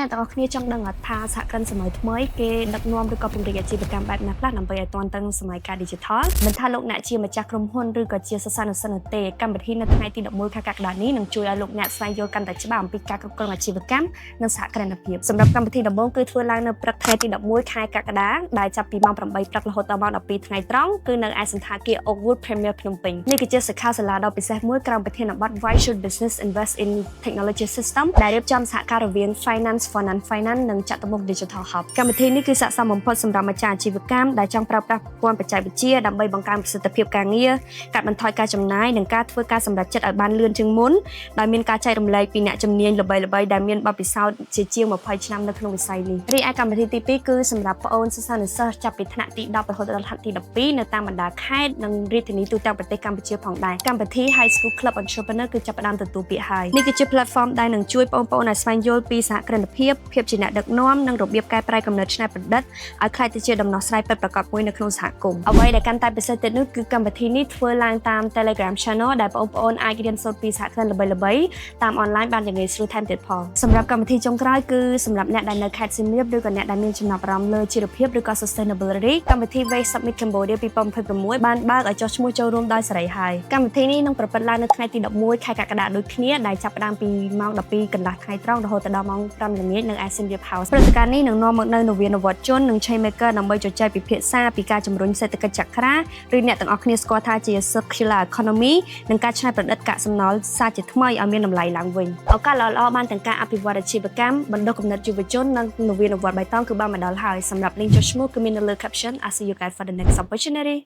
អ្នកទាំងអស់គ្នាចង់ដឹងថាសហគ្រិនសម័យថ្មីគេដឹកនាំឬក៏ពង្រីកអាជីវកម្មបែបណាខ្លះដើម្បីឲ្យទាន់ទៅនឹងសម័យកាល Digital មិនថាលោកអ្នកជាម្ចាស់ក្រុមហ៊ុនឬក៏ជាសិស្សានុសិស្សនោះទេកម្មវិធីនៅថ្ងៃទី11ខែកក្កដានេះនឹងជួយឲ្យលោកអ្នកស្វែងយល់កាន់តែច្បាស់អំពីការគ្រប់គ្រងអាជីវកម្មនិងសហគ្រិនភាពសម្រាប់កម្មវិធីដំបូងគឺធ្វើឡើងនៅព្រឹកថ្ងៃទី11ខែកក្កដាដែលចាប់ពីម៉ោង8ព្រឹករហូតដល់ម៉ោង12ថ្ងៃត្រង់គឺនៅឯសន្តាគារ Oakwood Premier ភ្នំពេញនេះគឺជាសិក្ខាសាលាដ៏ពិសេសមួយក្រោមប្រធានបទ Why should business invest in technology system ដែលរៀបចំសហការរវាង Finance for Non-Finance និងចតុមុខ Digital Hub កម្មវិធីនេះគឺស័ក្តិសមបំផុតសម្រាប់ម្ចាស់អាជីវកម្មដែលចង់ប្រើប្រាស់ប្រព័ន្ធបច្ចេកវិទ្យាដើម្បីបង្កើនប្រសិទ្ធភាពការងារកាត់បន្ថយការចំណាយនិងការធ្វើការសម្រេចចិត្តឲ្យបានលឿនជាងមុនដោយមានការចែករំលែកពីអ្នកជំនាញល្បីៗដែលមានបទពិសោធន៍ជាជាង20ឆ្នាំនៅក្នុងវិស័យនេះរីឯកម្មវិធីទី2គឺសម្រាប់ប្អូនសិស្សានុសិស្សចាប់ពីថ្នាក់ទី10រហូតដល់ថ្នាក់ទី12នៅតាមបណ្ដាខេត្តនិងរាជធានីទូទាំងប្រទេសកម្ពុជាផងដែរកម្មវិធី High School Club Entrepreneur គឺចាប់ផ្ដើមទទួលពាក្យហើយនេះគឺជា platform ដែលនឹងជួយបងប្អូនឲ្យស្វែងយល់ពីសហគ្រិនភាពជាអ្នកដឹកនាំនិងរបៀបកែប្រែកំណត់ច្នៃប្រឌិតឲ្យក្លាយទៅជាដំណោះស្រាយពិតប្រាកដមួយនៅក្នុងសហគមន៍អ្វីដែលកាន់តែពិសេសទៀតនោះគឺកម្មវិធីនេះធ្វើឡើងតាម Telegram Channel ដែលបងប្អូនអាចរៀនសូត្រពីសហគ្រិនល្បីៗតាមអនឡាញបានយ៉ាងងាយស្រួលថែមទៀតផងសម្រាប់កម្មវិធីចុងក្រោយគឺសម្រាប់អ្នកដែលនៅខេត្តសៀមរាបឬក៏អ្នកដែលមានចំណាប់អារម្មណ៍លើជីវភាពឬក៏ sustainability កម្មវិធី Waste Summit Cambodia 2026បានបើកឲ្យចុះឈ្មោះចូលរួមដោយសេរីហើយកម្មវិធីនេះនឹងប្រព្រឹត្តឡើងនៅថ្ងៃទី11ខែកក្កដាដូចគ្នាដែលចាប់ផ្ដើមពីម៉ោង12កន្លះថ្ងៃត្រង់រហូតដល់ម៉ោង5ល្ងាចនៅឯ Siem House ព្រឹត្តិការណ៍នេះនឹងនាំមកនូវនវានុវត្តន៍ជននិង Change Maker ដើម្បីជជែកពិភាក្សាពីការជំរុញសេដ្ឋកិច្ចចក្រាឬអ្នកទាំងអស់គ្នាស្គាល់ថាជា Circular Economy និងការច្នៃប្រឌិតកាកសំណល់សាជាថ្មីឲ្យមានតម្លៃឡើងវិញឱកាសល្អៗបានទាំងការអភិវឌ្ឍអាជីវកម្មបណ្ដុះគំនិតយុវជននិងនវានុវត្តន៍បៃតងគឺបានមកដល់ហើយសម្រាប់ link ចុះឈ្មោះគឺមាននៅលើ caption. I see you guys for the next opportunity